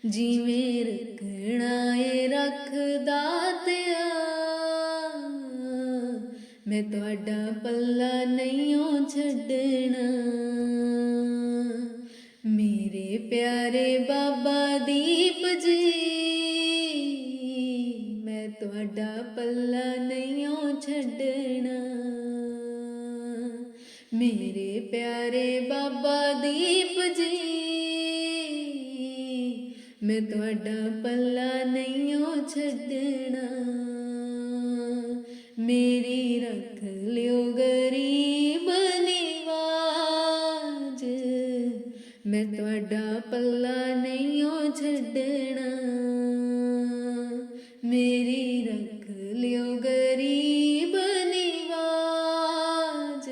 ਜਿਵੇਂ ਰੱਖਣਾ ਏ ਰੱਖਦਾ ਤਿਆ ਮੈਂ ਤੁਹਾਡਾ ਪੱਲਾ ਨਹੀਂਓ ਛੱਡਣਾ। ਮੇਰੇ ਪਿਆਰੇ ਬਾਬਾ ਦੀਪ ਜੀ ਮੈਂ ਤੁਹਾਡਾ ਪੱਲਾ ਨਹੀਂਓ ਛੱਡਣਾ। ਮੇਰੇ ਪਿਆਰੇ ਬਾਬਾ ਦੀਪ ਜੀ ਮੈਂ ਤੁਹਾਡਾ ਪੱਲਾ ਨਹੀਂਓ ਛੱਡਣਾ। ਮੇਰੀ ਰੱਖ ਲਿਓ ਗਰੀਬ ਨਿਵਾਜ ਮੈਂ ਤੁਹਾਡਾ ਪੱਲਾ ਨਹੀਂਓ ਛੱਡਣਾ। ਮੇਰੀ ਰੱਖ ਲਿਓ ਗਰੀਬ ਨਿਵਾਜ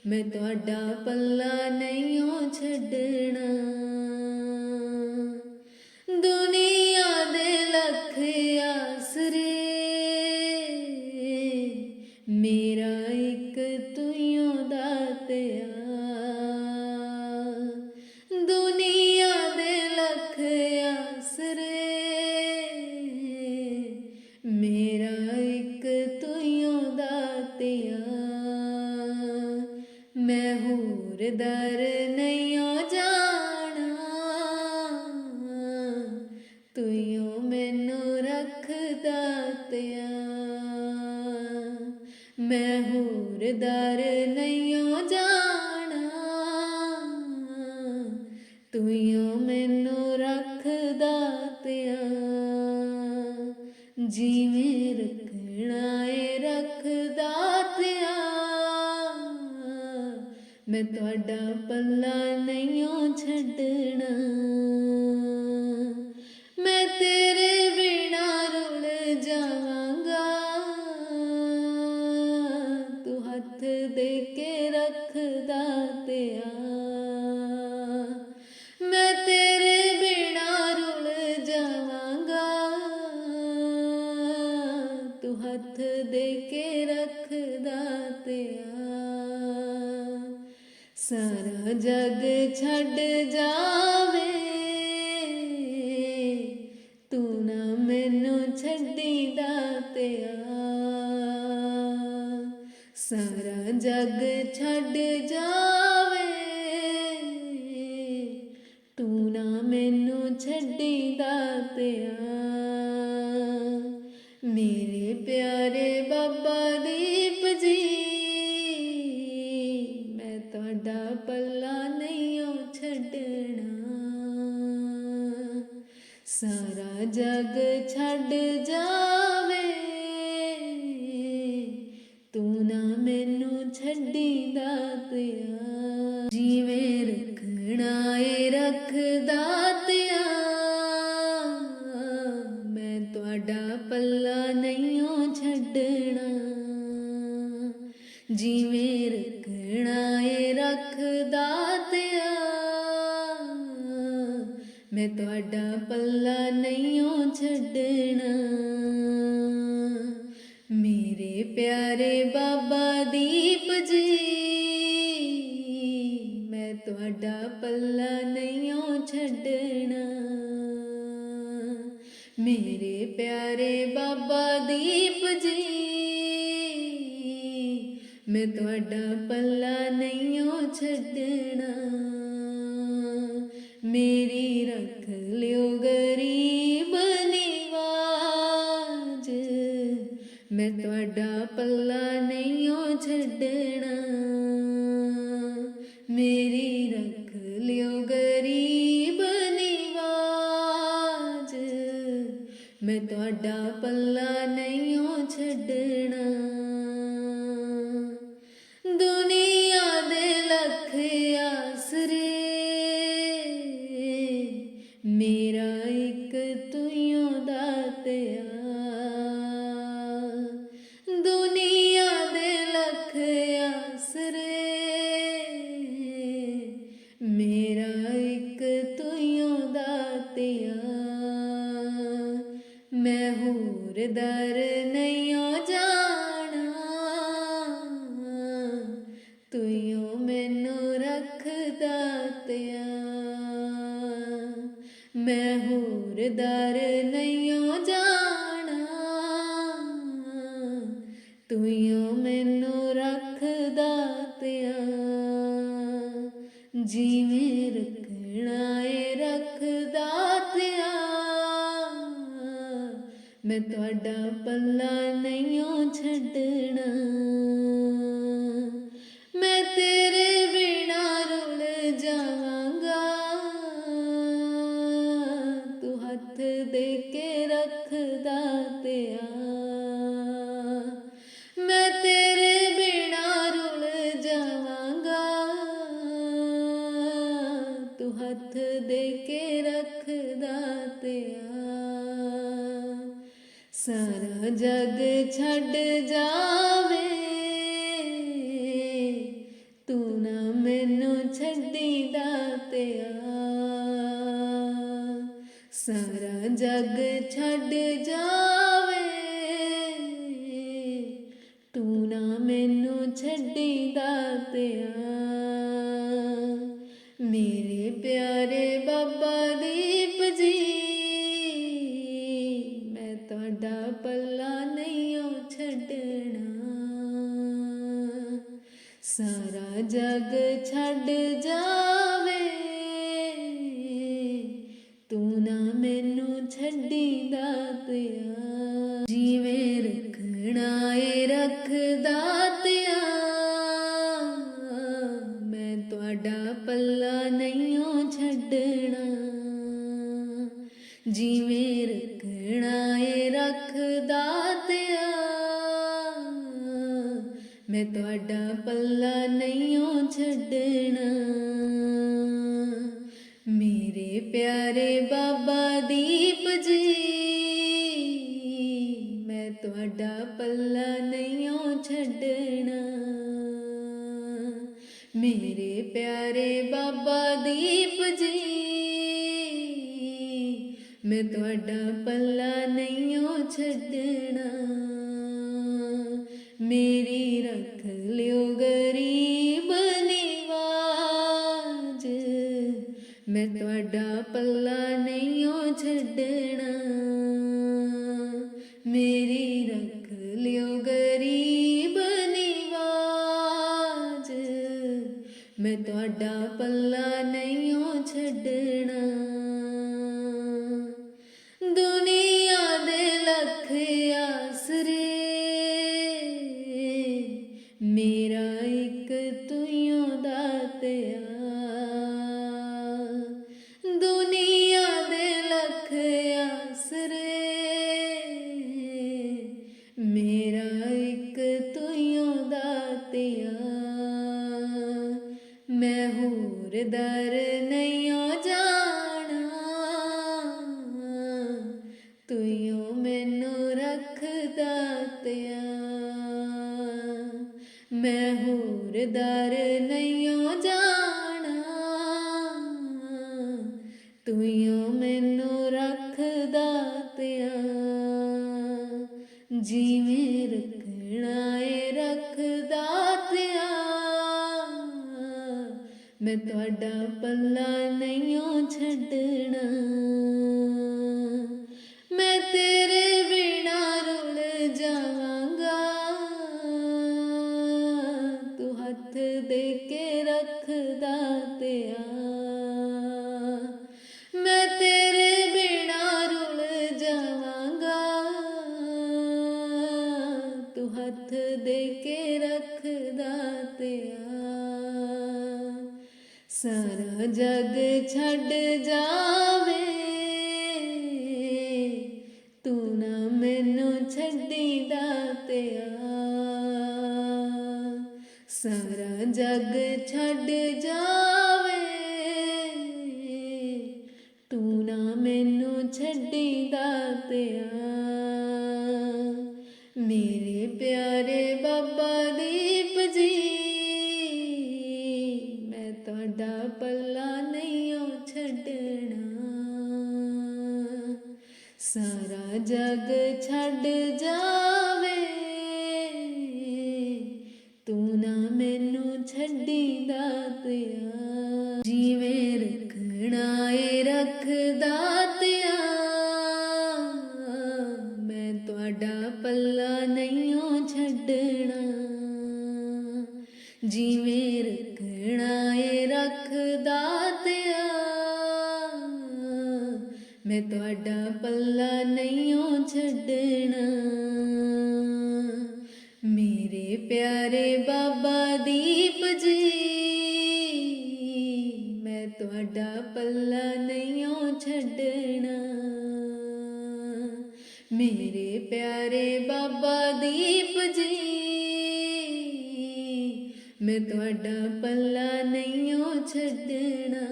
ਮੈਂ ਤੁਹਾਡਾ ਪੱਲਾ ਨਹੀਂਓ ਛੱਡਣਾ। ਦੁਨੀਆ ਦੇ ਲੱਖ ਆਸਰੇ ਮੇਰਾ ਇੱਕ ਤੂੰ ਦਾਤਿਆ। ਦੁਨੀਆ ਦੇ ਲੱਖ ਆਸਰੇ ਮੇਰਾ ਇੱਕ ਤੂੰ ਦਾਤਿਆ। ਮੈਂ ਹੋਰ ਦਰ ਨਹੀਂਓ ਜਾਣਾ ਤੂੰ ਮੈਨੂੰ ਰੱਖਦਾ ਤਿਆ। ਮੈਂ ਹੋਰ ਦਰ ਨਹੀਂਓ ਜਾਣਾ ਤੂੰ ਮੈਨੂੰ ਰੱਖਦਾ ਤਿਆ। ਜਿਵੇਂ ਰੱਖਣਾ ਏ ਰੱਖਦਾ ਤਿਆ ਮੈਂ ਤੁਹਾਡਾ ਪੱਲਾ ਨਹੀਂਓ ਛੱਡਣਾ। ਮੈਂ ਤੇਰੇ ਬਿਨਾ ਰੁਲ ਜਾਵਾਂਗਾ ਤੂੰ ਹੱਥ ਦੇ ਕੇ ਰੱਖਦਾ ਤਿਆ। ਮੈਂ ਤੇਰੇ ਬਿਨਾ ਰੁਲ ਜਾਵਾਂਗਾ ਤੂੰ ਹੱਥ ਦੇ ਕੇ ਰੱਖਦਾ ਤਿਆ। ਸਾਰਾ ਜਗ ਛੱਡ ਜਾਵੇ ਤੂੰ ਨਾ ਮੈਨੂੰ ਛੱਡੀਂਦਾ ਤਿਆ। ਸਾਰਾ ਜਗ ਛੱਡ ਜਾਵੇ ਤੂੰ ਨਾ ਮੈਨੂੰ ਛੱਡੀਂਦਾ ਤਿਆ। ਮੇਰੇ ਪਿਆਰੇ ਬਾਬਾ ਦੀਪ ਜੀ ਮੈਂ ਤੁਹਾਡਾ ਪੱਲਾ ਨਹੀਂਓ ਛੱਡਣਾ। ਸਾਰਾ ਜਗ ਛੱਡ ਜਾਵੇ ਤੂੰ ਨਾ ਮੈਨੂੰ ਛੱਡੀਂਦਾ ਤਿਆ। ਜਿਵੇਂ ਰੱਖਣਾ ਏ ਰੱਖਦਾ ਤਿਆ ਮੈਂ ਤੁਹਾਡਾ ਪੱਲਾ ਨਹੀਂਓ ਛੱਡਣਾ। ਜਿਵੇਂ ਰੱਖਣਾ ਏ ਰੱਖਦਾ ਤਿਆ ਮੈਂ ਤੁਹਾਡਾ ਪੱਲਾ ਨਹੀਂਓ ਛੱਡਣਾ। ਮੇਰੇ ਪਿਆਰੇ ਬਾਬਾ ਦੀਪ ਜੀ ਮੈਂ ਤੁਹਾਡਾ ਪੱਲਾ ਨਹੀਂਓ ਛੱਡਣਾ। ਮੇਰੇ ਪਿਆਰੇ ਬਾਬਾ ਦੀਪ ਜੀ ਮੈਂ ਤੁਹਾਡਾ ਪੱਲਾ ਨਹੀਂਓ ਛੱਡਣਾ। ਮੇਰੀ ਰੱਖ ਲਿਓ ਗਰੀਬ ਨਿਵਾਜ ਮੈਂ ਤੁਹਾਡਾ ਪੱਲਾ ਨਹੀਂਓ ਛੱਡਣਾ। ਮੇਰੀ ਰੱਖ ਲਿਓ ਗਰੀਬ ਨਿਵਾਜ ਮੈਂ ਤੁਹਾਡਾ ਪੱਲਾ ਨਹੀਂਓ ਛੱਡਣਾ। ਦੁਨੀਆ ਦੇ ਲੱਖ ਆਸਰੇ ਮੇਰਾ ਇੱਕ ਤੂੰ ਦਾਤਿਆ। ਦੁਨੀਆ ਦੇ ਲੱਖ ਆਸਰੇ ਮੇਰਾ ਇੱਕ ਤੂੰ ਦਾਤਿਆ। ਮੈਂ ਹੋਰ ਦਰ ਨਹੀਂਓ ਜਾਣਾ ਤੂੰ ਮੈਨੂੰ ਰੱਖਦਾ ਤਿਆ। मैं होर दर नहीं जाना, तूइयों मैनू रखदा तिया, जिवें रखना है रखदा तिया, मैं तुहाडा पल्ला नहीं छड्डना, मैं तेरे बिना रुल जावांगा, तू हथ दे के रखदा तिया, मैं तेरे बिना रुल जावांगा, तू हथ दे के रखदा तिया, सारा जग छड्ड जावे, तू ना मैनू छड्डीदा तिया, सारा जग छड्ड जावे, तू ना मैनू छड्डीदा तिया, मेरे प्यारे बाबा दीप जी, मैं तुहाडा पल्ला नहीं छड्डना, सारा जग छड्ड जावे, तू ना मैनू छड्डीदा तिया, जिवें रखना है रखदा तिया, मैं तुहाडा पल्ला नहीं छड्डना, जिवें रखना है रखदा तिया, मैं तुहाडा पल्ला नहीं छड्डना, मेरे प्यारे बाबा दीप जी, मैं तुहाडा पल्ला नहीं छड्डना, मेरे प्यारे बाबा दीप जी, मैं तुहाडा पल्ला नहीं छड्डना, मेरी रख लियो गरीब निवाज, मैं तुहाडा पल्ला नहीं छड्डना, मेरी रख लियो गरीब निवाज, मैं तुहाडा पल्ला नहीं छड्डना, दुनिया दे लख आसरे, मेरा एक तुइयों दातिया, दुनिया दे लख आसरे, मेरा एक तुइयों दातिया, मैं होर दर नहीं जाना, तुइयों मैनू रखदा तिया, मैं होर दर नहीं जाना, तुइयों मैनू रखदा तिया, जिवें रखना है रखदा तिया, मैं तुहाडा पल्ला नहीं छड्डना, मैं तेरे बिना रुल जावांगा, तू हथ दे के रखदा तिया, मैं तेरे बिना रुल जावांगा, तू हथ दे के रखदा तिया, सारा जग छड्ड जावे, तू ना मैनू छड्डीदा तिया, सारा जग छड्ड जावे, तू ना मैनू छड्डीदा तिया, मेरे प्यारे बाबा दीप जी, मैं तुहाडा पल्ला नहीं छड्डना, सारा जग छड्ड जावे, तू ना मैनू छड्डीदा तिया, जिवें रखना है ਰੱਖਦਾ ਤਿਆ ਮੈਂ ਤੁਹਾਡਾ ਪੱਲਾ ਨਹੀਂਓ ਛੱਡਣਾ ਜਿਵੇਂ ਰੱਖਣਾ ਏ ਰੱਖਦਾ ਤਿਆ ਮੈਂ ਤੁਹਾਡਾ ਪੱਲਾ ਨਹੀਂਓ ਛੱਡਣਾ ਮੇਰੇ ਪਿਆਰੇ ਬਾਬਾ ਦੀਪ ਜੀ ਮੈਂ ਤੁਹਾਡਾ ਪੱਲਾ ਨਹੀਂਓ ਛੱਡਣਾ ਮੇਰੇ ਪਿਆਰੇ ਬਾਬਾ ਦੀਪ ਜੀ ਮੈਂ ਤੁਹਾਡਾ ਪੱਲਾ ਨਹੀਂਓ ਛੱਡਣਾ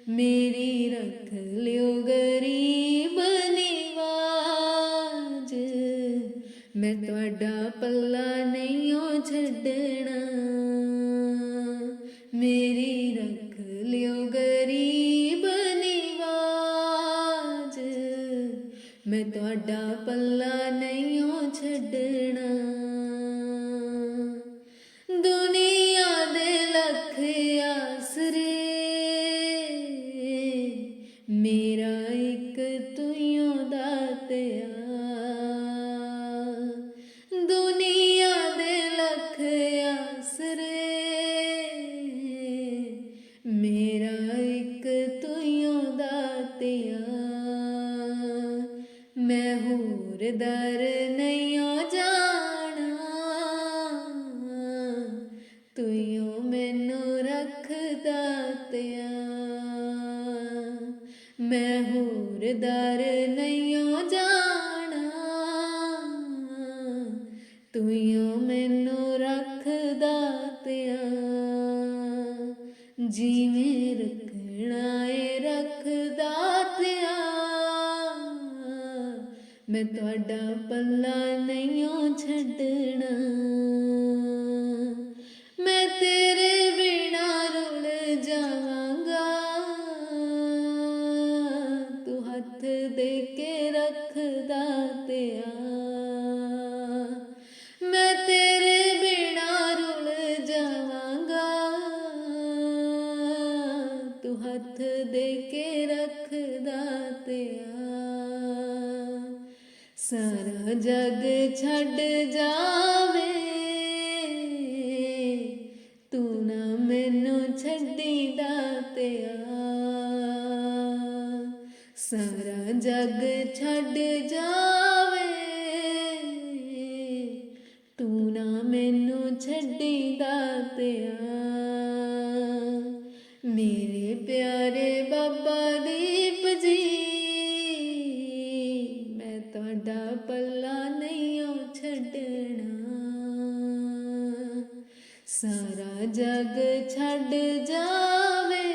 ਮੇਰੀ ਰੱਖ ਲਿਓ ਗਰੀਬ ਨਿਵਾਜ ਮੈਂ ਤੁਹਾਡਾ ਪੱਲਾ ਨਹੀਂਓ ਛੱਡਣਾ ਮੇਰੀ ਰੱਖ ਲਿਓ ਗਰੀਬ ਨਿਵਾਜ ਮੈਂ ਤੁਹਾਡਾ ਪੱਲਾ ਨਹੀਂਓ ਛੱਡਣਾ ਦੁਨੀਆ ਦੇ ਲੱਖ ਆਸਰੇ ਮੇਰਾ ਇੱਕ ਤੂੰ ਦਾਤਿਆ ਦੁਨੀਆ ਦੇ ਲੱਖ ਆਸਰੇ ਮੇਰਾ ਇੱਕ ਤੂੰ ਦਾਤਿਆ ਮੈਂ ਹੋਰ ਦਰ ਨਹੀਂਓ ਜਾਣਾ ਤੂੰ ਮੈਨੂੰ ਰੱਖਦਾ ਤਿਆ ਮੈਂ ਹੋਰ ਦਰ ਨਹੀਂਓ ਜਾਣਾ ਤੂੰ ਮੈਨੂੰ ਰੱਖਦਾ ਤਿਆ ਜਿਵੇਂ ਰੱਖਣਾ ਏ ਰੱਖਦਾ ਤਿਆ ਮੈਂ ਤੁਹਾਡਾ ਪੱਲਾ ਨਹੀਂਓ ਛੱਡਣਾ ਮੈਂ ਤੇਰੇ ਬਿਨਾ ਰੁਲ ਜਾਵਾਂਗਾ ਤੂੰ ਹੱਥ ਦੇ ਕੇ ਰੱਖਦਾ ਤਿਆ ਮੈਂ ਤੇਰੇ ਬਿਨਾ ਰੁਲ ਜਾਵਾਂਗਾ ਤੂੰ ਹੱਥ ਦੇ ਕੇ ਰੱਖਦਾ ਤਿਆ ਸਾਰਾ ਜਗ ਛੱਡ ਜਾਵੇ ਤੂੰ ਨਾ ਮੈਨੂੰ ਛੱਡੀਦਾ ਤਿਆ ਸਾਰਾ ਜਗ ਛੱਡ ਜਾਵੇ ਤੂੰ ਨਾ ਮੈਨੂੰ ਛੱਡੀਦਾ ਤਿਆ ਮੇਰੇ ਪਿਆਰੇ ਬਾਬਾ ਦੀਪ ਜੀ ਮੈਂ ਤੁਹਾਡਾ ਪੱਲਾ ਨਹੀਂਓ ਛੱਡਣਾ ਸਾਰਾ ਜਗ ਛੱਡ ਜਾਵੇ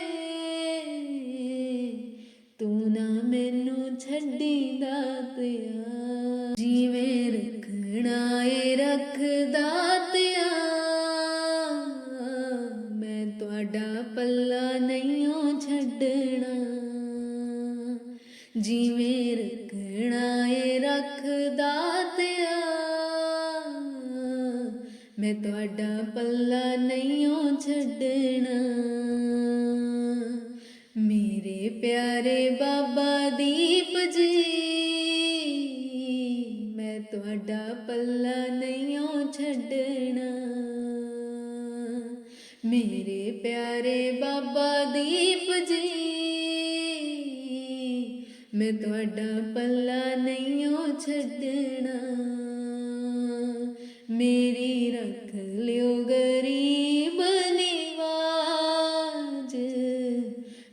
ਤੂੰ ਨਾ ਮੈਨੂੰ ਛੱਡੀਦਾ ਤਿਆ ਜਿਵੇਂ ਰੱਖਣਾ ਏ ਰੱਖਦਾ ਤਿਆ ਮੈਂ ਤੁਹਾਡਾ ਪੱਲਾ ਨਹੀਂਓ ਛੱਡਣਾ ਜਿਵੇਂ ਰੱਖਣਾ ਏ ਰੱਖਦਾ ਤਿਆ ਮੈਂ ਤੁਹਾਡਾ ਪੱਲਾ ਨਹੀਂਓ ਛੱਡਣਾ ਮੇਰੇ ਪਿਆਰੇ ਬਾਬਾ ਦੀਪ ਜੀ ਮੈਂ ਤੁਹਾਡਾ ਪੱਲਾ ਨਹੀਂਓ ਛੱਡਣਾ ਮੇਰੇ ਪਿਆਰੇ ਬਾਬਾ ਦੀਪ ਜੀ ਮੈਂ ਤੁਹਾਡਾ ਪੱਲਾ ਨਹੀਂਓ ਛੱਡਣਾ ਮੇਰੀ ਰੱਖ ਲਿਓ ਗਰੀਬ ਨਿਵਾਜ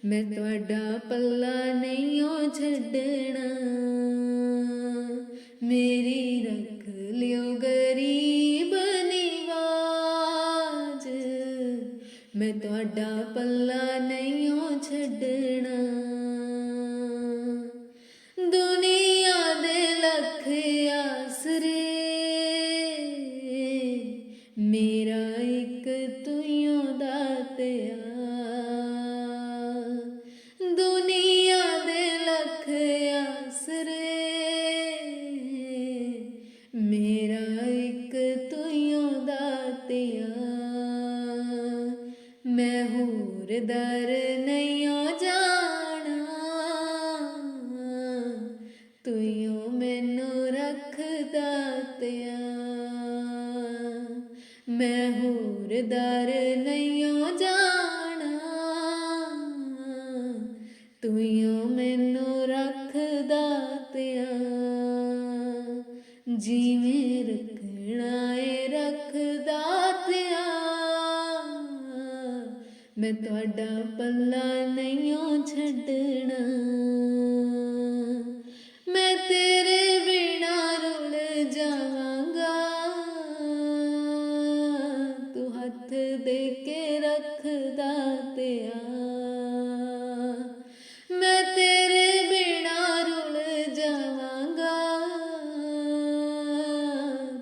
ਮੈਂ ਤੁਹਾਡਾ ਪੱਲਾ ਨਹੀਂਓ ਛੱਡਣਾ ਮੇਰੀ ਰੱਖ ਲਿਓ ਗਰੀਬ ਨਿਵਾਜ ਮੈਂ ਤੁਹਾਡਾ ਪੱਲਾ ਨਹੀਂਓ ਛੱਡਣਾ ਦੁਨੀਆ ਦੇ ਲੱਖ ਆਸਰੇ ਮੇਰਾ ਇੱਕ ਤੂੰ ਦਾਤਿਆ ਦੁਨੀਆ ਦੇ ਲੱਖ ਆਸਰੇ ਮੇਰਾ ਇੱਕ ਤੂੰ ਦਾਤਿਆ ਮੈਂ ਹੋਰ ਦਰ ਨਹੀਂਓ ਜਾ ਤੂੰ ਮੈਨੂੰ ਰੱਖਦਾ ਤਿਆ, ਜਿਵੇਂ ਰੱਖਣਾ ਏ ਰੱਖਦਾ ਤਿਆ। ਮੈਂ ਤੁਹਾਡਾ ਪੱਲਾ ਨਹੀਂਓ ਛੱਡਣਾ, ਮੈਂ ਤੇਰੇ ਬਿਨਾ ਰੁਲ ਜਾਵਾਂਗਾ। ਤੂੰ ਹੱਥ ਦੇ ਕੇ ਰੱਖਦਾ ਤਿਆ, ਮੈਂ ਤੇਰੇ ਬਿਨਾ ਰੁਲ ਜਾਵਾਂਗਾ।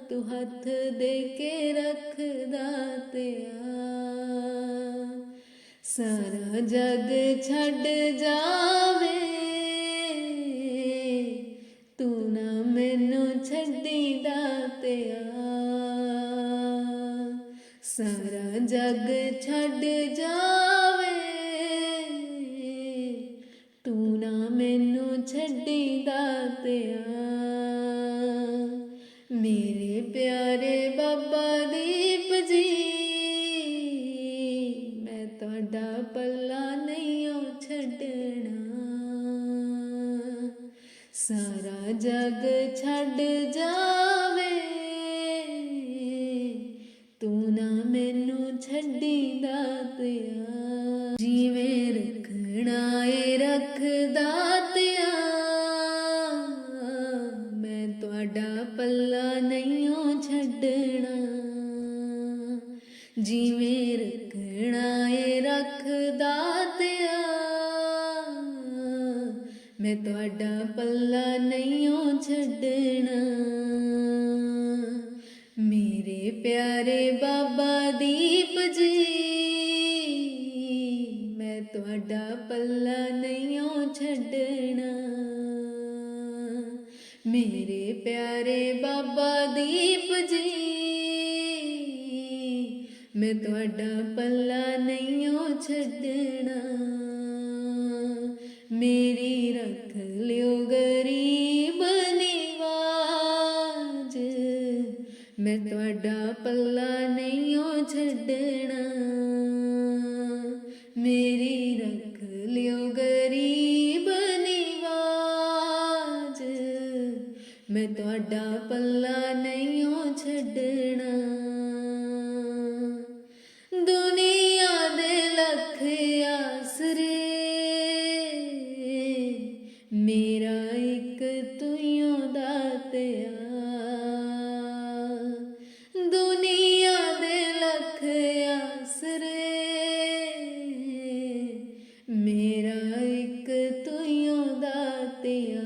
ਤੂੰ ਹੱਥ ਦੇ ਕੇ ਰੱਖਦਾ ਤਿਆ। ਸਾਰਾ ਜਗ ਛੱਡ ਜਾਵੇ, ਤੂੰ ਨਾ ਮੈਨੂੰ ਛੱਡੀਦਾ ਤਿਆ। ਸਾਰਾ ਜਗ ਛੱਡ ਜਾਵੇ, ਤੂੰ ਨਾ ਮੈਨੂੰ ਛੱਡੀਦਾ ਤਿਆ। ਮੇਰੇ ਪਿਆਰੇ ਬਾਬਾ ਦੀਪ ਜੀ, ਮੈਂ ਤੁਹਾਡਾ ਪੱਲਾ ਨਹੀਂਓ ਛੱਡਣਾ। ਸਾਰਾ ਜਗ ਛੱਡ ਜਾਵੇ, ਤੂੰ ਨਾ ਮੈਨੂੰ ਛੱਡੀਦਾ ਤਿਆ। ਜਿਵੇਂ ਰੱਖਣਾ ਏ ਰੱਖਦਾ ਤਿਆ, ਮੈਂ ਤੁਹਾਡਾ ਪੱਲਾ ਨਹੀਂਓ ਛੱਡਣਾ। ਜਿਵੇਂ ਰੱਖਣਾ ਏ ਰੱਖਦਾ ਤਿਆ, ਮੈਂ ਤੁਹਾਡਾ ਪੱਲਾ ਨਹੀਂਓ ਛੱਡਣਾ। ਮੇਰੇ ਪਿਆਰੇ ਬਾਬਾ ਦੀਪ ਜੀ, ਮੈਂ ਤੁਹਾਡਾ ਪੱਲਾ ਨਹੀਂਓ ਛੱਡਣਾ। ਮੇਰੇ ਪਿਆਰੇ ਬਾਬਾ ਦੀਪ ਜੀ, ਮੈਂ ਤੁਹਾਡਾ ਪੱਲਾ ਨਹੀਂਓ ਛੱਡਣਾ। ਮੇਰੀ ਰੱਖ ਲਿਓ ਗਰੀਬ ਨਿਵਾਜ, ਮੈਂ ਤੁਹਾਡਾ ਪੱਲਾ ਨਹੀਂਓ ਛੱਡਣਾ। ਮੇਰੀ ਰੱਖ ਲਿਓ ਗਰੀਬ ਨਿਵਾਜ, ਮੈਂ ਤੁਹਾਡਾ ਪੱਲਾ ਨਹੀਂਓ ਛੱਡਣਾ। ਦੁਨੀਆ ਦੇ ਲੱਖ ਆਸਰੇ, ਮੇਰਾ ਇੱਕ ਤੂੰ ਦਾਤਿਆ। ਦੁਨੀਆ ਦੇ ਲੱਖ ਆਸਰੇ, ਮੇਰਾ ਇੱਕ ਤੂੰ ਦਾਤਿਆ।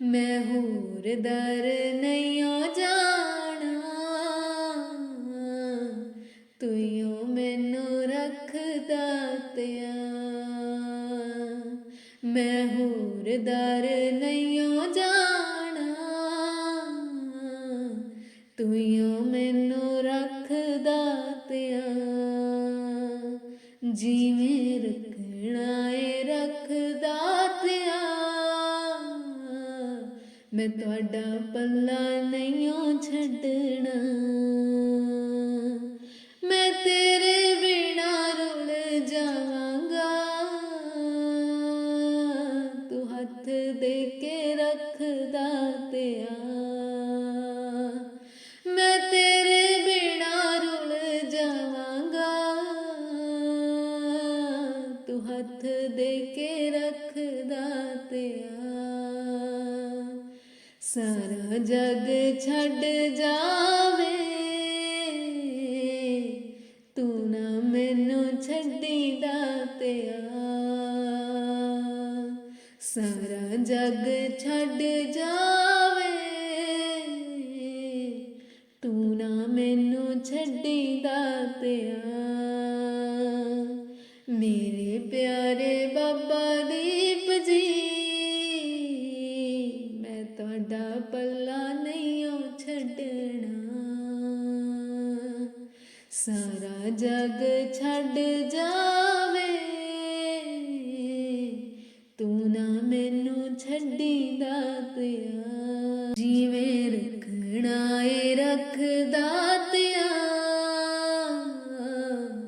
ਮੈਂ ਹੋਰ ਦਰ ਨਹੀਂਓ ਜਾਣਾ, ਤੂੰ ਮੈਨੂੰ ਰੱਖਦਾ ਤਿਆ। ਮੈਂ ਹੋਰ ਦਰ ਨਹੀਂਓ ਜਾਣਾ, ਤੂੰ ਮੈਨੂੰ ਰੱਖਦਾ ਤਿਆ। ਜਿਵੇਂ ਰੱਖਣਾ ਏ ਰੱਖਦਾ ਤਿਆ, ਮੈਂ ਤੁਹਾਡਾ ਪੱਲਾ ਨਹੀਂਓ ਛੱਡਣਾ। ਮੈਂ ਤੇਰੇ ਬਿਨਾ ਰੁਲ ਜਾਵਾਂਗਾ, ਤੂੰ ਹੱਥ ਦੇ ਕੇ ਰੱਖਦਾ ਤਿਆ। ਮੈਂ ਤੇਰੇ ਬਿਨਾ ਰੁਲ ਜਾਵਾਂਗਾ, ਤੂੰ ਹੱਥ ਦੇ ਕੇ ਰੱਖਦਾ ਤਿਆ। ਸਾਰਾ ਜਗ ਛੱਡ ਜਾਵੇ, ਤੂੰ ਨਾ ਮੈਨੂੰ ਛੱਡੀਦਾ ਤਿਆ। ਸਾਰਾ ਜਗ ਛੱਡ ਜਾਵੇ, ਤੂੰ ਨਾ ਮੈਨੂੰ ਛੱਡੀਦਾ ਤਿਆ। ਮੇਰੇ ਪਿਆਰੇ ਬਾਬਾ ਦੀਪ ਜੀ, ਮੈਂ ਤੁਹਾਡਾ ਪੱਲਾ ਨਹੀਂਓ ਛੱਡਣਾ। ਸਾਰਾ ਜਗ ਛੱਡ ਜਾਵੇ, ਤੂੰ ਨਾ ਮੈਨੂੰ ਛੱਡੀਦਾ ਤਿਆ। ਜਿਵੇਂ ਰੱਖਣਾ ਏ ਰੱਖਦਾ ਤਿਆ,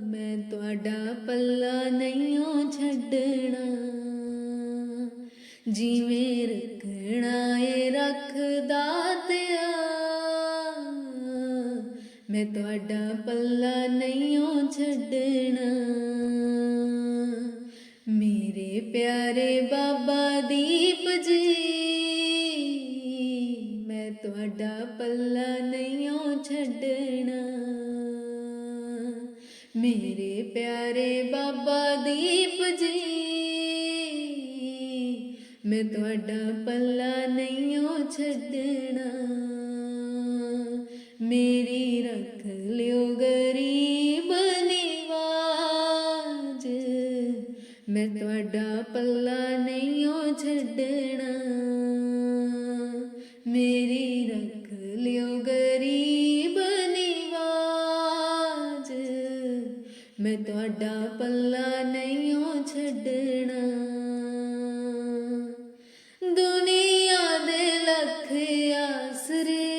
ਮੈਂ ਤੁਹਾਡਾ ਪੱਲਾ ਨਹੀਂਓ ਛੱਡਣਾ। ਛੱਡਣਾ। ਜਿਵੇਂ ਰੱਖਣਾ ਏ ਰੱਖਦਾ ਤਿਆ, ਮੈਂ ਤੁਹਾਡਾ ਪੱਲਾ ਨਹੀਂਓ ਛੱਡਣਾ। ਮੇਰੇ ਪਿਆਰੇ ਬਾਬਾ ਦੀਪ ਜੀ, ਮੈਂ ਤੁਹਾਡਾ ਪੱਲਾ ਨਹੀਂਓ ਛੱਡਣਾ। ਮੇਰੇ ਪਿਆਰੇ ਬਾਬਾ ਦੀਪ ਜੀ, ਮੈਂ ਤੁਹਾਡਾ ਪੱਲਾ ਨਹੀਂਓ ਛੱਡਣਾ। ਮੇਰੀ ਰੱਖ ਲਿਓ ਗਰੀਬ ਨਿਵਾਜ, ਮੈਂ ਤੁਹਾਡਾ ਪੱਲਾ ਨਹੀਂਓ ਛੱਡਣਾ। ਮੇਰੀ ਰੱਖ ਲਿਓ ਗਰੀਬ ਨਿਵਾਜ, ਮੈਂ ਤੁਹਾਡਾ ਪੱਲਾ ਨਹੀਂਓ ਛੱਡਣਾ। ਦੁਨੀਆ ਦੇ ਲੱਖ ਆਸਰੇ,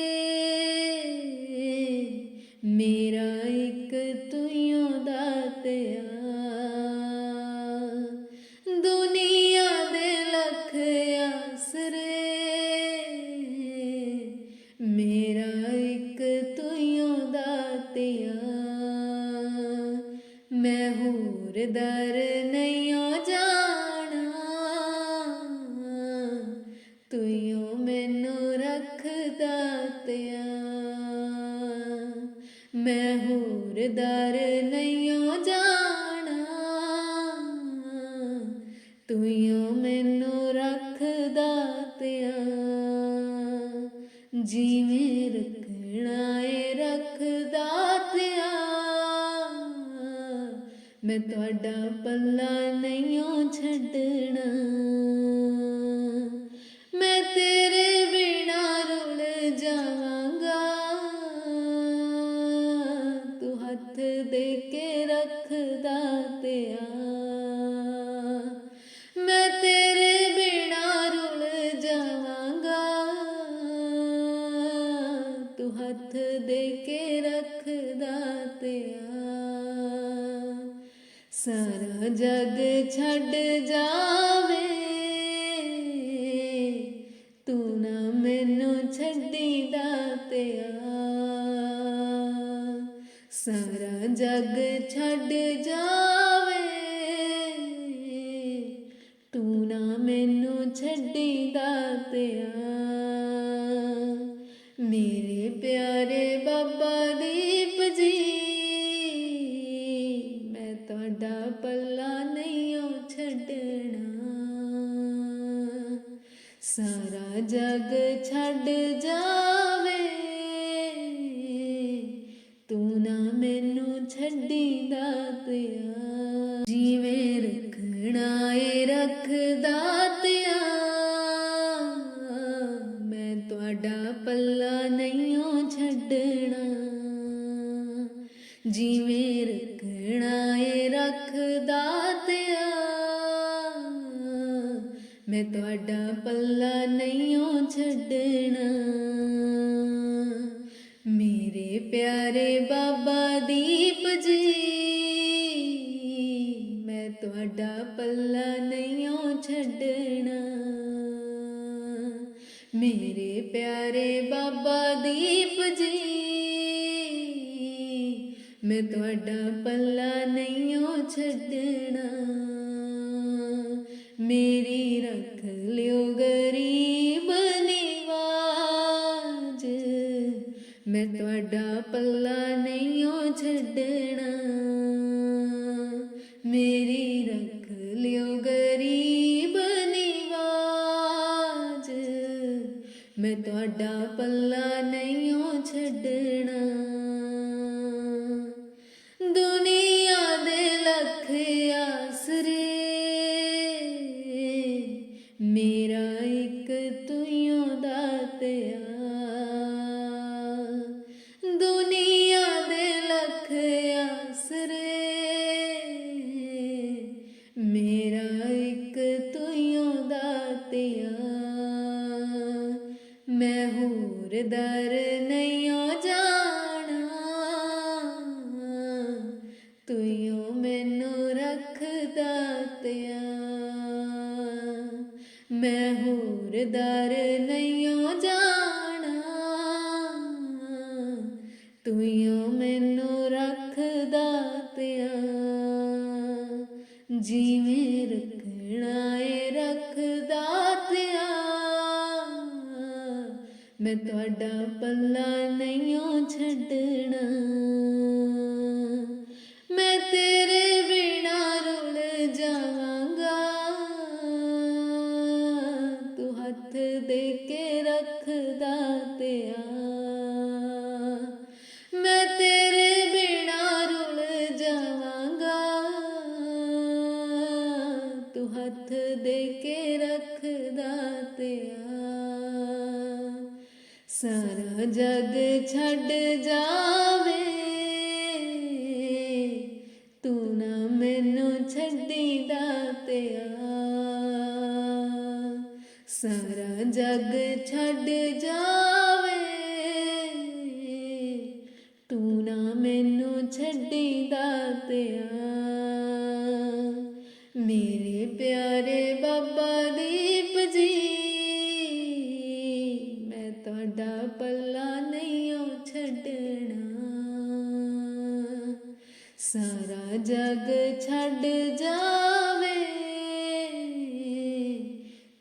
ਮੇਰਾ ਇੱਕ ਤੂੰ ਦਾਤਿਆ। ਦੁਨੀਆ ਦੇ ਲੱਖ ਆਸਰੇ, ਮੇਰਾ ਇੱਕ ਤੂੰ ਦਾਤਿਆ। ਮੈਂ ਹੋਰ ਦਰ ਨਹੀਂਓ ਜਾਣਾ, ਤੂੰ ਮੈਨੂੰ ਰੱਖਦਾ ਤਿਆ। ਮੈਂ ਹੋਰ ਦਰ ਨਹੀਂਓ ਜਾਣਾ, ਤੂੰ ਮੈਨੂੰ ਰੱਖਦਾ ਤਿਆ। ਜਿਵੇਂ ਰੱਖਣਾ ਏ ਰੱਖਦਾ ਤਿਆ, ਮੈਂ ਤੁਹਾਡਾ ਪੱਲਾ ਨਹੀਂਓ ਛੱਡਣਾ। ਮੈਂ ਤੇਰੇ ਬਿਨਾਂ ਰੁਲ ਜਾਵਾਂਗਾ, ਤੂੰ ਹੱਥ ਦੇ ਕੇ ਰੱਖਦਾ ਤਿਆ। ਮੈਂ ਤੇਰੇ ਬਿਨਾਂ ਰੁਲ ਜਾਵਾਂਗਾ, ਤੂੰ ਹੱਥ ਦੇ ਕੇ ਰੱਖਦਾ ਤਿਆ। ਸਾਰਾ ਜਗ ਛੱਡ ਜਾਵੇ, ਤੂੰ ਨਾ ਮੈਨੂੰ ਛੱਡੀਂਦਾ ਤਿਆ। ਸਾਰਾ ਜਗ ਛੱਡ ਜਾਵੇ, ਤੂੰ ਨਾ ਮੈਨੂੰ ਛੱਡੀਂਦਾ ਤਿਆ। ਮੇਰੇ ਪਿਆਰੇ ਬਾਬਾ ਦੀਪ ਜੀ, ਮੈਂ ਤੁਹਾਡਾ ਪੱਲਾ ਨਹੀਂਓ ਛੱਡਣਾ। ਸਾਰਾ ਜਗ ਛੱਡ ਜਾਵੇ, ਤੂੰ ਨਾ ਮੈਨੂੰ ਛੱਡੀਂਦਾ ਤਿਆ। ਜਿਵੇਂ ਰੱਖਣਾ ਏ ਰੱਖਦਾ ਤਿਆ, ਮੈਂ ਤੁਹਾਡਾ ਪੱਲਾ ਨਹੀਂਓ ਛੱਡਣਾ। ਜਿਵੇਂ ਰੱਖਣਾ ਏ ਰੱਖਦਾ ਤਿਆ, ਮੈਂ ਤੁਹਾਡਾ ਪੱਲਾ ਨਹੀਂਓ ਛੱਡਣਾ। ਮੇਰੇ ਪਿਆਰੇ ਬਾਬਾ ਦੀਪ ਜੀ, ਮੈਂ ਤੁਹਾਡਾ ਪੱਲਾ ਨਹੀਂਓ ਛੱਡਣਾ। ਮੇਰੇ ਪਿਆਰੇ ਬਾਬਾ ਦੀਪ ਜੀ, ਮੈਂ ਤੁਹਾਡਾ ਪੱਲਾ ਨਹੀਂਓ ਛੱਡਣਾ। ਮੇਰੀ ਰੱਖ ਲਿਓ ਗਰੀਬ ਨਿਵਾਜ, ਮੈਂ ਤੁਹਾਡਾ ਪੱਲਾ ਨਹੀਂਓ ਛੱਡਣਾ। ਮੇਰੀ ਰੱਖ ਲਿਓ ਗਰੀਬ ਨਿਵਾਜ, ਮੈਂ ਤੁਹਾਡਾ ਪੱਲਾ ਨਹੀਂਓ ਛੱਡਣਾ। ਦੁਨੀਆ ਦੇ ਲੱਖ ਆਸਰੇ, ਮੇਰਾ ਇੱਕ ਤੂੰ ਦਾਤਿਆ। ਦੁਨੀਆ ਦੇ ਲੱਖ ਆਸਰੇ, ਮੇਰਾ ਇੱਕ ਤੂੰ ਦਾਤਿਆ। ਮੈਂ ਹੋਰ ਦਰ ਦਾਤਿਆ ਮੈਂ ਹੋਰ ਦਰ ਨਹੀਂਓ ਜਾਣਾ ਤੂੰ ਮੈਨੂੰ ਰੱਖ ਦਾਤਿਆ ਜਿਵੇਂ ਰੱਖਣਾ ਏ ਰੱਖ ਦਾਤਿਆ ਮੈਂ ਤੁਹਾਡਾ ਪੱਲਾ ਨਹੀਂਓ ਛੱਡਣਾ ਮੈਂ ਤੇਰੇ ਬਿਨਾ ਰੁਲ ਜਾਵਾਂਗਾ ਤੂੰ ਹੱਥ ਦੇ ਕੇ ਰੱਖ ਦਾਤਿਆ ਮੈਂ ਤੇਰੇ ਬਿਨਾ ਰੁਲ ਜਾਵਾਂਗਾ ਤੂੰ ਹੱਥ ਦੇ ਕੇ ਰੱਖ ਦਾਤਿਆ ਸਾਰਾ ਜਗ ਛੱਡ ਜਾਵੇ ਤੂੰ ਨਾ ਮੈਨੂੰ ਛੱਡੀ ਦਾਤਿਆ ਸਾਰਾ ਜਗ ਛੱਡ ਜਾਵੇ ਤੂੰ ਨਾ ਮੈਨੂੰ ਛੱਡੀ ਦਾਤਿਆ ਮੇਰੇ ਪਿਆਰੇ ਬਾਬਾ ਦੀਪ ਜੀ ਮੈਂ ਤੁਹਾਡਾ ਪੱਲਾ ਨਹੀਂਓ ਛੱਡਣਾ ਸਾਰਾ ਜਗ ਛੱਡ ਜਾਵੇ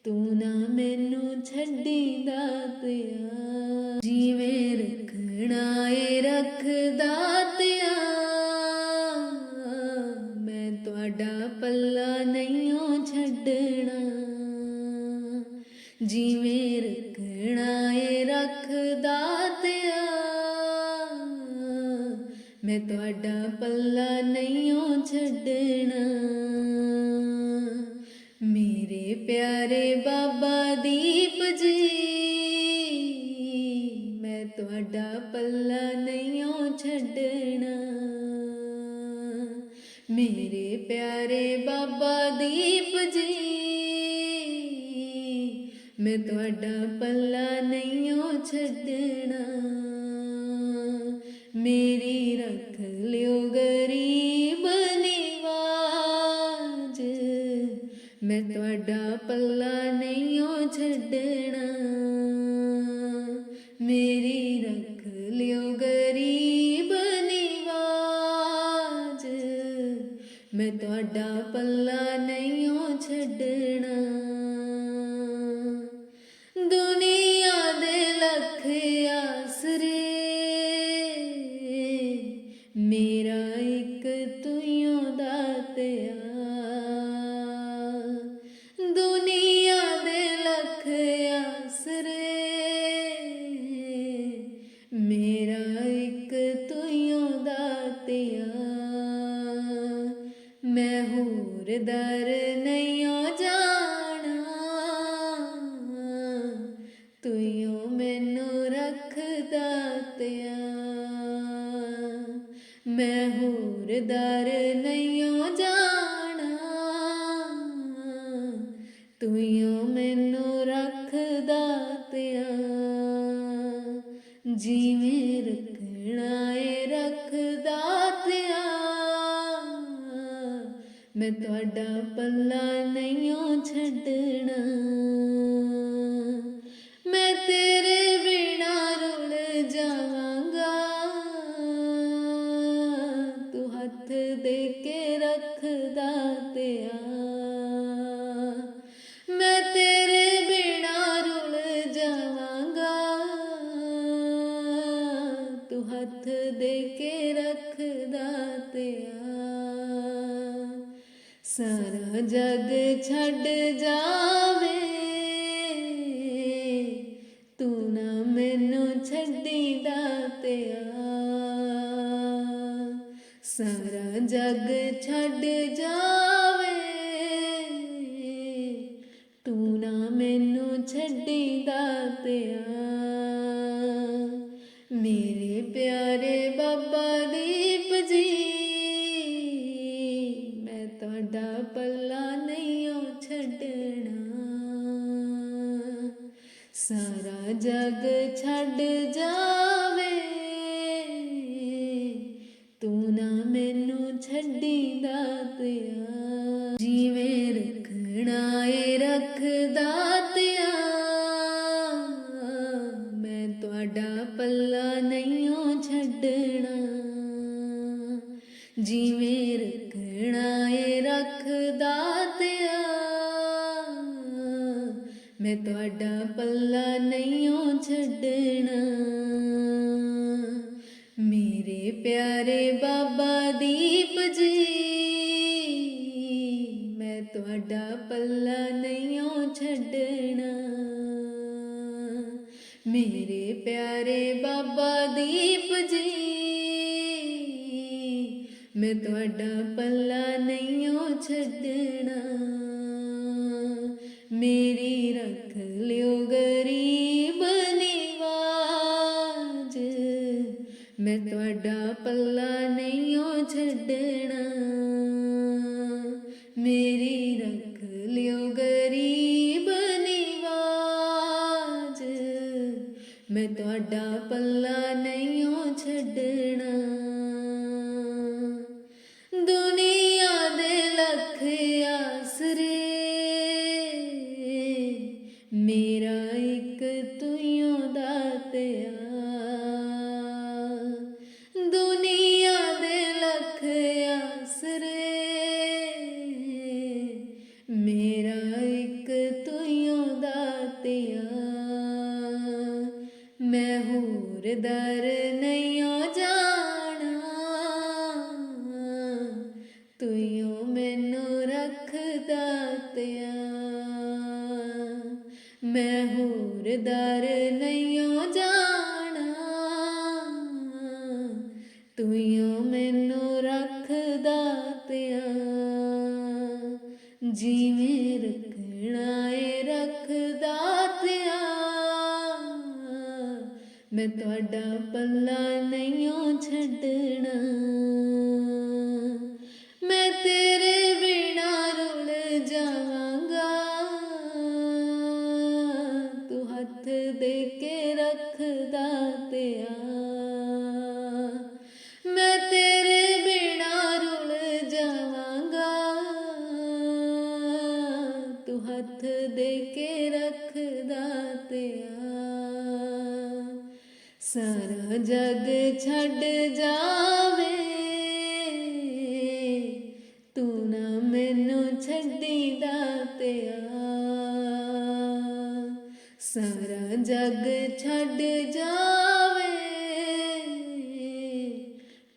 ਤੂੰ ਨਾ ਮੈਨੂੰ ਛੱਡੀ ਦਾਤਿਆ ਜਿਵੇਂ ਰੱਖਣਾ ਏ ਰੱਖ ਦਾਤਿਆ ਮੈਂ ਤੁਹਾਡਾ ਪੱਲਾ ਨਹੀਂਓ ਛੱਡਣਾ ਜਿਵੇਂ ਰੱਖਣਾ ਏ ਰੱਖ ਦਾਤਿਆ ਮੈਂ ਤੁਹਾਡਾ ਪੱਲਾ ਨਹੀਂਓ ਛੱਡਣਾ ਮੇਰੇ ਪਿਆਰੇ ਬਾਬਾ ਦੀਪ ਜੀ ਮੈਂ ਤੁਹਾਡਾ ਪੱਲਾ ਨਹੀਂਓ ਛੱਡਣਾ ਮੇਰੇ ਪਿਆਰੇ ਬਾਬਾ ਦੀਪ ਜੀ ਮੈਂ ਤੁਹਾਡਾ ਪੱਲਾ ਨਹੀਂਓ ਛੱਡਣਾ ਮੇਰੀ ਰੱਖ ਲਿਓ ਗਰੀਬ ਨਿਵਾਜ ਮੈਂ ਤੁਹਾਡਾ ਪੱਲਾ ਨਹੀਂਓ ਛੱਡਣਾ ਮੇਰੀ ਰੱਖ ਲਿਓ ਗਰੀਬ ਨਿਵਾਜ ਮੈਂ ਤੁਹਾਡਾ ਪੱਲਾ ਨਹੀਂਓ ਛੱਡਣਾ ਦੁਨੀਆ ਦੇ ਲੱਖ ਆਸਰੇ ਮੇਰਾ ਇੱਕ ਤੂੰ ਦਾਤਿਆ ਦੁਨੀਆ ਦੇ ਲੱਖ ਆਸਰੇ ਮੇਰਾ ਇੱਕ ਤੂੰ ਦਾਤਿਆ ਮੈਂ ਹੋਰ ਦਰ ਨਹੀਂਓ ਜਾਣਾ ਤੂੰ ਮੈਨੂੰ ਰੱਖ ਦਾਤਿਆ ਮੈਂ ਹੋਰ ਦਰ ਨਹੀਂਓ ਜਾਣਾ ਤੂੰ ਮੈਨੂੰ ਰੱਖ ਦਾਤਿਆ ਜਿਵੇਂ ਰੱਖਣਾ ਏ ਰੱਖ ਦਾਤਿਆ ਮੈਂ ਤੁਹਾਡਾ ਪੱਲਾ ਨਹੀਂਓ ਛੱਡਣਾ ਮੈਂ ਤੇਰੇ ਬਿਨਾ ਰੁਲ ਜਾਵਾਂਗਾ ਤੂੰ ਹੱਥ ਦੇ ਕੇ ਰੱਖ ਦਾਤਿਆ ਮੈਂ ਤੇਰੇ ਬਿਨਾ ਰੁਲ ਜਾਵਾਂਗਾ ਤੂੰ ਹੱਥ ਦੇ ਕੇ ਰੱਖ ਦਾਤਿਆ ਸਾਰਾ ਜਗ ਛੱਡ ਜਾਵੇ ਤੂੰ ਨਾ ਮੈਨੂੰ ਛੱਡੀ ਦਾਤਿਆ ਸਾਰਾ ਜਗ ਛੱਡ ਜਾਵੇ ਤੂੰ ਨਾ ਮੈਨੂੰ ਛੱਡੀ ਦਾਤਿਆ ਮੇਰੇ ਪਿਆਰੇ ਬਾਬਾ ਦੀਪ ਜੀ ਮੈਂ ਤੁਹਾਡਾ ਪੱਲਾ ਨਹੀਂਓ ਛੱਡਣਾ ਸਾਰਾ ਜਗ ਛੱਡ ਜਾਵੇ ਤੂੰ ਨਾ ਮੈਨੂੰ ਛੱਡੀ ਦਾਤਿਆ ਜਿਵੇਂ मैं तुहाडा पल्ला नहींओ छड्डना। मेरे प्यारे बाबा दीप जी, मैं तुहाडा पल्ला नहींओ छड्डना। मेरे प्यारे बाबा दीप जी, मैं तुहाडा पल्ला नहींओ छड्डना। मेरी रख लियो गरीब निवाज, मैं तुहाडा पल्ला नहींओ छड्डना। मेरी रख लियो गरीब निवाज, मैं तुहाडा पल्ला नहींओ छड्डना। दुनिया दे लख आसरे, मेरा एक तुइयों दातिया। दुनिया दे लख आसरे, मेरा एक तुइयों दातिया। मैं होर दर नहींओ जाना, तुइयों मैनू रख दातिया। मैं होर दर नहींओ जाना, तुइयों मैनू रख दातिया। जिवें रखना है रख दातिया, मैं तुहाडा पल्ला नहींओ छड्डना। मैं तेरे बिना रुल जावांगा, तू हथ दे के रख दातिया। मैं तेरे बिना रुल जावांगा, तू हथ दे के रख दातिया। सारा जग छड्ड जावे, तू ना मैनू छड्डी दातिया। सारा जग छड्ड जावे,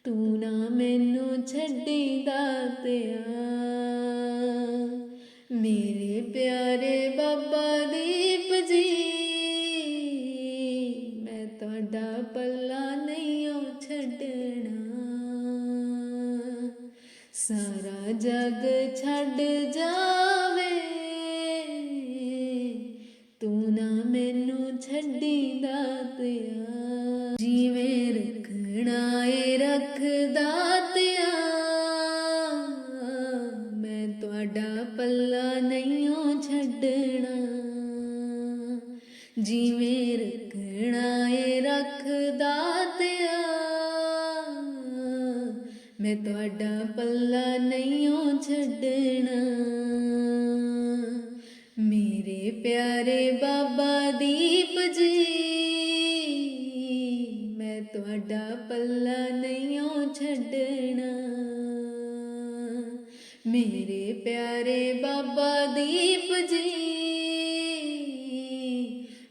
तू ना मैनू छड्डी दातिया। मेरे प्यारे बाबा दीप जी, मैं तुहाडा पल्ला नहींओ छड्डना। सारा जग छड्ड जावे, तू ना मैनू छड्डी दातिया। जिवें रखना है रख दातिया, मैं तुहाडा पल्ला नहींओ छड्डना। जिवें रखना है रख दातिया, मैं तुहाडा पल्ला नहींओ छड्डना। मेरे प्यारे बाबा दीप जी, मैं तुहाडा पल्ला नहींओ छड्डना। मेरे प्यारे बाबा दीप जी,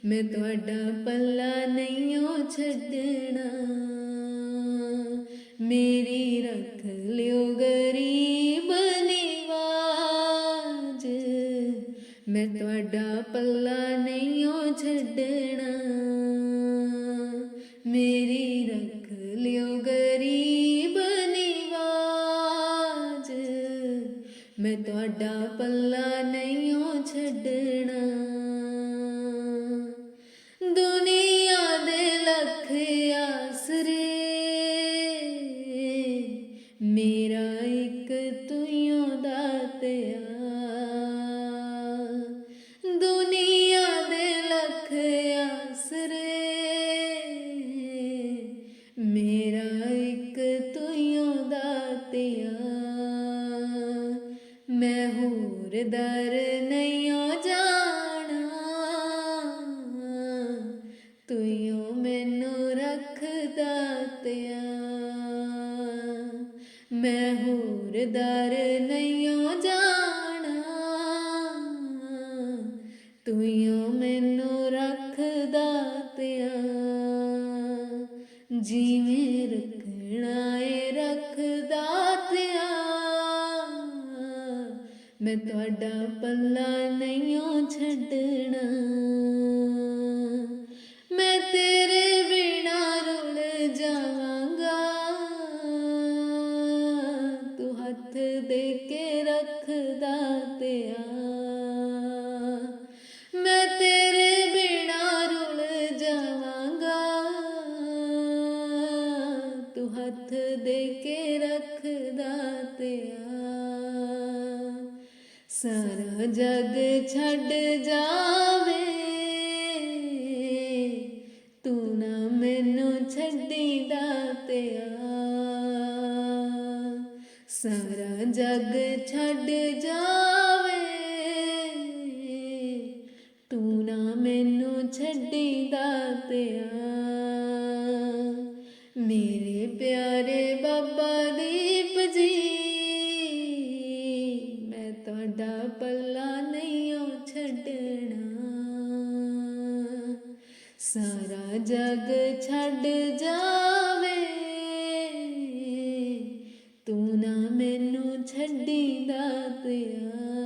मैं तुहाडा पल्ला नहींओ छड्डना। मेरी रख लियो गरीब निवाज, मैं तुहाडा पल्ला नहींओ छड्डना। मेरी रख लियो गरीब निवाज, मैं तुहाडा पल्ला नहींओ छड्डना। दुनिया दे लख आसरे, मेरा एक तुइयों दातिया। दुनिया दे लख आसरे, मेरा एक तुइयों दातिया। मैं होर दर नहींओ जाना, तुइयों मैनू रख दातिया। मैं होर दर नहींओ जाना, ਤੂੰ ਮੈਨੂੰ ਰੱਖਦਾ ਤਿਆ ਜਿਵੇਂ ਰੱਖਣਾ ਏ ਰੱਖਦਾ ਤਿਆ ਮੈਂ ਤੁਹਾਡਾ ਪੱਲਾ ਨਹੀਂਓ ਛੱਡਣਾ ਮੈਂ ਤੇਰੇ ਬਿਨਾ ਰੁਲ ਜਾਵਾਂਗਾ ਤੂੰ ਹੱਥ ਦੇ ਕੇ ਰੱਖਦਾ ਤਿਆ ਮੈਂ ਤੇਰੇ ਬਿਨਾ ਰੁਲ ਜਾਵਾਂਗਾ ਤੂੰ ਹੱਥ ਦੇ ਕੇ ਰੱਖਦਾ ਤਿਆ ਸਾਰਾ ਜਗ ਛੱਡ ਜਾਵੇ ਤੂੰ ਨਾ ਮੈਨੂੰ ਛੱਡੀਦਾ ਤਿਆ ਸਾਰਾ ਜਗ ਛੱਡ ਜਾਵੇ ਤੂੰ ਨਾ ਮੈਨੂੰ ਛੱਡੀਦਾ ਤਿਆ ਮੇਰੇ ਪਿਆਰੇ ਬਾਬਾ ਦੀਪ ਜੀ ਮੈਂ ਤੁਹਾਡਾ ਪੱਲਾ ਨਹੀਂਓ ਛੱਡਣਾ ਸਾਰਾ ਜਗ ਛੱਡ ਜਾਵੇ ਤੂੰ ਨਾ ਮੈਨੂੰ ਛੱਡੀਦਾ ਤਿਆ